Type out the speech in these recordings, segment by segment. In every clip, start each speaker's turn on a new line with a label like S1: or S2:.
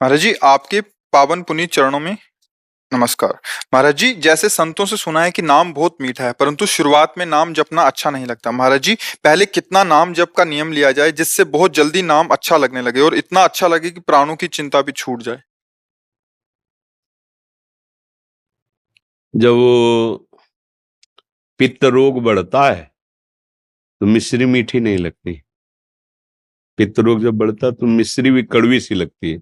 S1: महाराज जी, आपके पावन पुनीत चरणों में नमस्कार। महाराज जी, जैसे संतों से सुना है कि नाम बहुत मीठा है, परंतु शुरुआत में नाम जपना अच्छा नहीं लगता। महाराज जी, पहले कितना नाम जप का नियम लिया जाए जिससे बहुत जल्दी नाम अच्छा लगने लगे और इतना अच्छा लगे कि प्राणों की चिंता भी छूट जाए।
S2: जब वो पित्त रोग बढ़ता है तो मिश्री मीठी नहीं लगती। पित्त रोग जब बढ़ता है तो मिश्री भी कड़वी सी लगती है,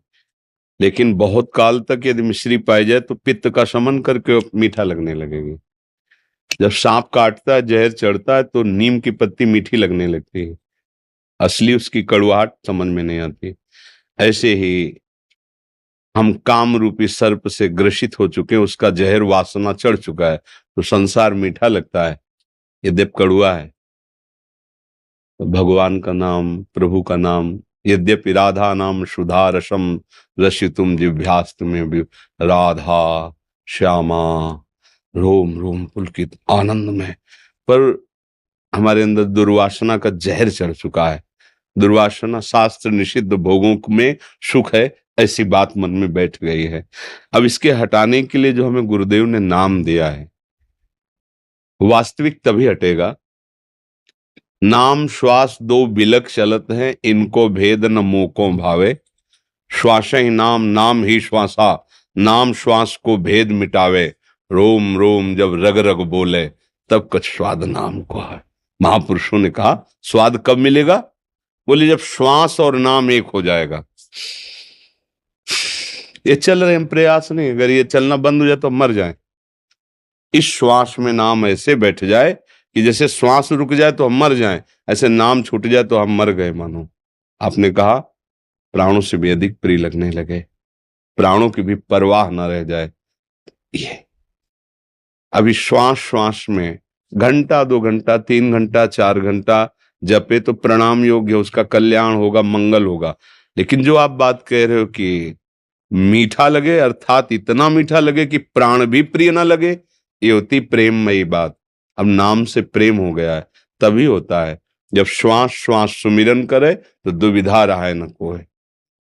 S2: लेकिन बहुत काल तक यदि मिश्री पाई जाए तो पित्त का शमन करके वो मीठा लगने लगेगी। जब सांप काटता है, जहर चढ़ता है, तो नीम की पत्ती मीठी लगने लगती है, असली उसकी कड़वाहट समझ में नहीं आती। ऐसे ही हम काम रूपी सर्प से ग्रसित हो चुके हैं, उसका जहर वासना चढ़ चुका है, तो संसार मीठा लगता है, यद्यप कड़वा है। भगवान का नाम, प्रभु का नाम, यद्यपि राधा नाम सुधा रसम रसितुम जिह्वास्तु में भी, राधा श्यामा रोम रोम पुलकित आनंद में, पर हमारे अंदर दुर्वासना का जहर चढ़ चुका है। दुर्वासना शास्त्र निषिद्ध भोगों में सुख है, ऐसी बात मन में बैठ गई है। अब इसके हटाने के लिए जो हमें गुरुदेव ने नाम दिया है, वास्तविक तभी हटेगा। नाम श्वास दो बिलक चलत हैं, इनको भेद न मोको भावे। श्वास ही नाम, नाम ही श्वासा, नाम श्वास को भेद मिटावे। रोम रोम जब रग रग बोले, तब कुछ स्वाद नाम को है। महापुरुषों ने कहा स्वाद कब मिलेगा? बोले जब श्वास और नाम एक हो जाएगा। ये चल रहे हम प्रयास नहीं, अगर ये चलना बंद हो जाए तो मर जाए। इस श्वास में नाम ऐसे बैठ जाए कि जैसे श्वास रुक जाए तो हम मर जाएं, ऐसे नाम छूट जाए तो हम मर गए मानो। आपने कहा प्राणों से भी अधिक प्रिय लगने लगे, प्राणों की भी परवाह न रह जाए। ये अभी श्वास श्वास में घंटा 2 घंटा 3 घंटा 4 घंटा जपे तो प्रणाम योग्य, उसका कल्याण होगा, मंगल होगा। लेकिन जो आप बात कह रहे हो कि मीठा लगे, अर्थात इतना मीठा लगे कि प्राण भी प्रिय ना लगे, ये होती प्रेममयी बात। अब नाम से प्रेम हो गया है, तभी होता है जब श्वास श्वास सुमिरन करे तो दुविधा रहा न कोई।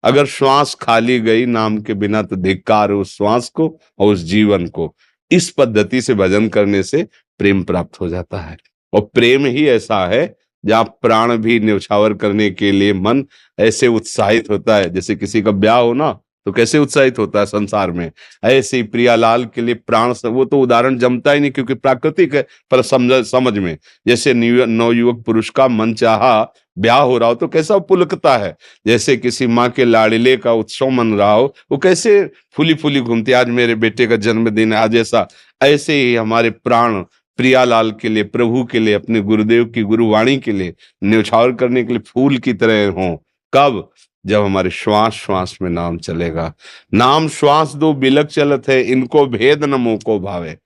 S2: अगर श्वास खाली गई नाम के बिना तो धिक्कार उस श्वास को और उस जीवन को। इस पद्धति से भजन करने से प्रेम प्राप्त हो जाता है, और प्रेम ही ऐसा है जहाँ प्राण भी न्यौछावर करने के लिए मन ऐसे उत्साहित होता है। जैसे किसी का ब्याह हो ना, तो कैसे उत्साहित होता है संसार में, ऐसे ही प्रियालाल के लिए प्राण, वो तो उदाहरण जमता ही नहीं क्योंकि प्राकृतिक है, पर समझ में, जैसे नवयुवक पुरुष का मन चाहा ब्याह हो रहा हो तो कैसा पुलकता है। जैसे किसी माँ के लाड़िले का उत्सव मन रहा हो, वो कैसे फूली फूली घूमती, आज मेरे बेटे का जन्मदिन है आज ऐसा। ऐसे ही हमारे प्राण प्रियालाल के लिए, प्रभु के लिए, अपने गुरुदेव की गुरुवाणी के लिए न्यौछावर करने के लिए फूल की तरह हों। कब? जब हमारे श्वास श्वास में नाम चलेगा। नाम श्वास दो बिलक चलत है, इनको भेद न मोको भावे।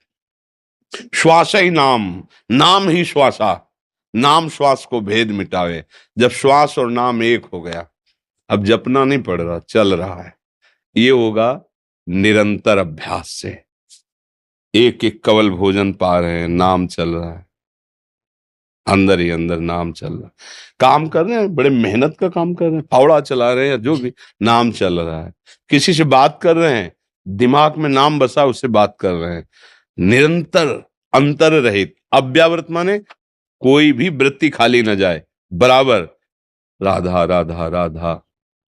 S2: श्वास ही नाम, नाम ही श्वासा, नाम श्वास को भेद मिटावे। जब श्वास और नाम एक हो गया, अब जपना नहीं पड़ रहा, चल रहा है। ये होगा निरंतर अभ्यास से। एक एक कवल भोजन पा रहे हैं, नाम चल रहा है, अंदर ही अंदर नाम चल रहा है। काम कर रहे हैं, बड़े मेहनत का काम कर रहे हैं, फावड़ा चला रहे हैं, जो भी, नाम चल रहा है। किसी से बात कर रहे हैं, दिमाग में नाम बसा, उससे बात कर रहे हैं। निरंतर, अंतर रहित, अव्यावृत माने कोई भी वृत्ति खाली न जाए, बराबर राधा राधा राधा।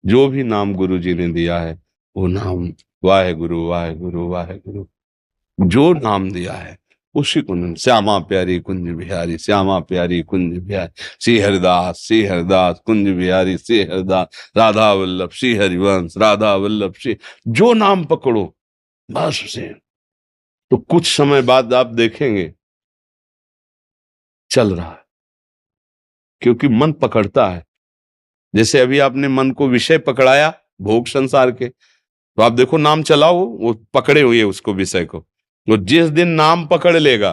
S2: जो भी नाम गुरु जी ने दिया है वो नाम, वाहे गुरु वाहे गुरु वाहे गुरु, जो नाम दिया है उसी को। श्यामा प्यारी कुंज बिहारी, श्यामा प्यारी कुंज बिहारी, श्री हरिदास कुंज बिहारी, श्री हरिदास, राधा वल्लभ श्री हरिवंश, राधा वल्लभ श्री, जो नाम पकड़ो बस उसे। तो कुछ समय बाद आप देखेंगे चल रहा है, क्योंकि मन पकड़ता है। जैसे अभी आपने मन को विषय पकड़ाया भोग संसार के, तो आप देखो नाम चलाओ, वो पकड़े हुए उसको, विषय को। वो जिस दिन नाम पकड़ लेगा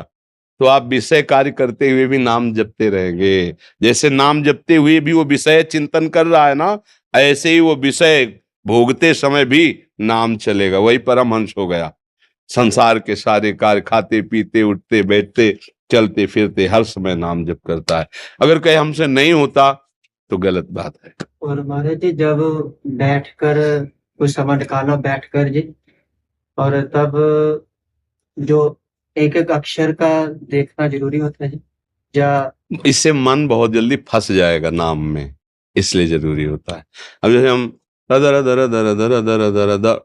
S2: तो आप विषय कार्य करते हुए भी नाम जपते रहेंगे। जैसे नाम जपते हुए भी वो विषय चिंतन कर रहा है ना, ऐसे ही वो विषय भोगते समय भी नाम चलेगा। वही परमहंस हो गया। संसार के सारे कार्य, खाते पीते उठते बैठते चलते फिरते, हर समय नाम जप करता है। अगर कहे हमसे नहीं होता तो गलत बात है।
S3: और महाराज जी, जब बैठकर कुछ समय निकाला बैठकर जी, और तब जो एक एक अक्षर का देखना जरूरी होता है जी, या
S2: इससे मन बहुत जल्दी फंस जाएगा नाम में, इसलिए जरूरी होता है। अब जैसे हम दर दर दर दर दर दर दर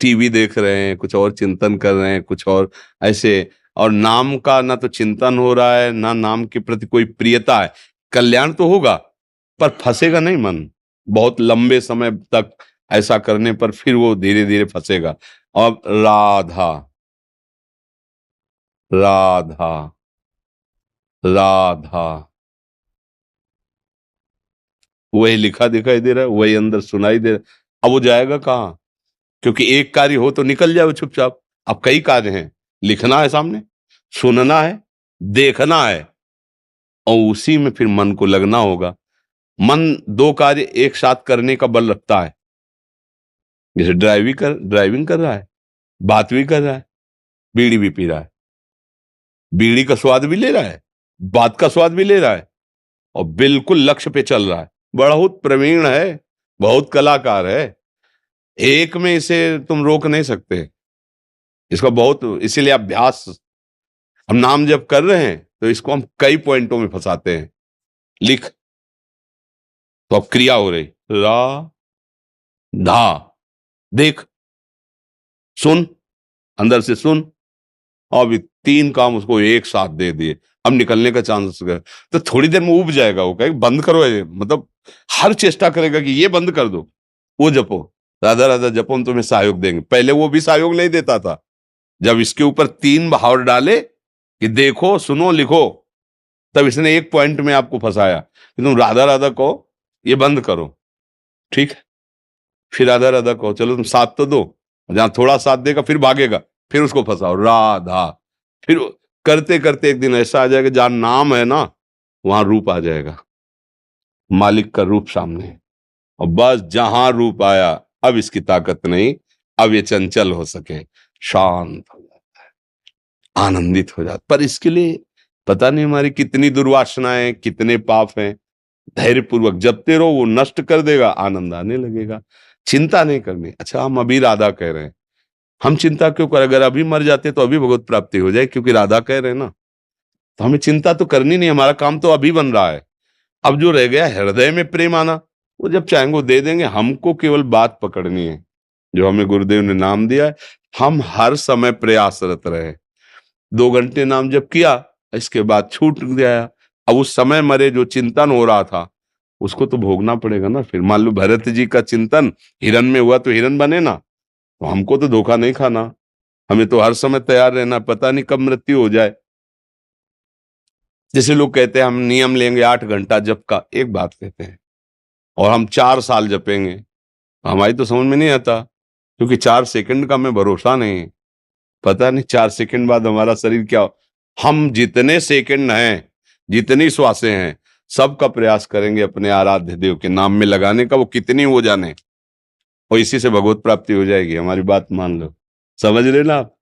S2: टीवी देख रहे हैं, कुछ और चिंतन कर रहे हैं, कुछ और ऐसे, और नाम का ना तो चिंतन हो रहा है, ना नाम के प्रति कोई प्रियता है। कल्याण तो होगा पर फंसेगा नहीं मन, बहुत लंबे समय तक ऐसा करने पर फिर वो धीरे धीरे फंसेगा। अब राधा राधा राधा, वही लिखा दिखाई दे रहा है, वही अंदर सुनाई दे रहा है। अब वो जाएगा कहाँ? क्योंकि एक कार्य हो तो निकल जाए वो चुपचाप। अब कई कार्य हैं, लिखना है सामने, सुनना है, देखना है, और उसी में फिर मन को लगना होगा। मन दो कार्य एक साथ करने का बल रखता है। जैसे ड्राइविंग कर रहा है, बात भी कर रहा है, बीड़ी भी पी रहा है, बीड़ी का स्वाद भी ले रहा है, बात का स्वाद भी ले रहा है, और बिल्कुल लक्ष्य पे चल रहा है। बहुत प्रवीण है, बहुत कलाकार है, एक में इसे तुम रोक नहीं सकते। इसका बहुत, इसीलिए अभ्यास। हम नाम जब कर रहे हैं तो इसको हम कई पॉइंटों में फंसाते हैं। लिख, तो अब क्रिया हो रही, रा धा, देख, सुन, अंदर से सुन। अब ये तीन काम उसको एक साथ दे दिए, अब निकलने का चांस है। तो थोड़ी देर में उब जाएगा, वो कहेगा बंद करो ये, मतलब हर चेष्टा करेगा कि ये बंद कर दो, वो जपो, राधा राधा जपो, हम तुम्हें सहयोग देंगे। पहले वो भी सहयोग नहीं देता था। जब इसके ऊपर तीन बहाव डाले कि देखो, सुनो, लिखो, तब इसने एक पॉइंट में आपको फंसाया कि तुम राधा राधा कहो, ये बंद करो, ठीक है, फिर राधा राधा कहो, चलो तुम साथ तो दो, जहां थोड़ा साथ देगा फिर भागेगा, फिर उसको फंसाओ, राधा। फिर करते करते एक दिन ऐसा आ जाएगा जहां नाम है ना, वहां रूप आ जाएगा, मालिक का रूप सामने। और बस जहां रूप आया, अब इसकी ताकत नहीं, अब ये चंचल हो सके, शांत हो जाता है, आनंदित हो जाता। पर इसके लिए पता नहीं हमारी कितनी दुर्वासनाएं, कितने पाप हैं। धैर्य पूर्वक जपते रहो, वो नष्ट कर देगा, आनंद आने लगेगा। चिंता नहीं करनी। अच्छा, हम अभी राधा कह रहे हैं, हम चिंता क्यों करें? अगर अभी मर जाते तो अभी भगवत प्राप्ति हो जाए, क्योंकि राधा कह रहे हैं ना, तो हमें चिंता तो करनी नहीं, हमारा काम तो अभी बन रहा है। अब जो रह गया हृदय में प्रेम आना, वो जब चाहेंगे वो दे देंगे। हमको केवल बात पकड़नी है जो हमें गुरुदेव ने नाम दिया है। हम हर समय प्रयासरत रहे। 2 घंटे नाम जप किया, इसके बाद छूट गया, अब उस समय मरे जो चिंतन हो रहा था उसको तो भोगना पड़ेगा ना। फिर मान लो भरत जी का चिंतन हिरन में हुआ तो हिरन बने ना, तो हमको तो धोखा नहीं खाना, हमें तो हर समय तैयार रहना, पता नहीं कब मृत्यु हो जाए। जैसे लोग कहते हैं हम नियम लेंगे 8 घंटा जप का, एक बात कहते हैं, और हम 4 साल जपेंगे, हमारी तो समझ में नहीं आता, क्योंकि 4 सेकंड का हमें भरोसा नहीं। पता नहीं 4 सेकंड बाद हमारा शरीर क्या हो। हम जितने सेकंड हैं, जितनी श्वासें हैं, सबका प्रयास करेंगे अपने आराध्य देव के नाम में लगाने का, वो कितनी हो जाने, और इसी से भगवत प्राप्ति हो जाएगी। हमारी बात मान लो, समझ रहे ना आप?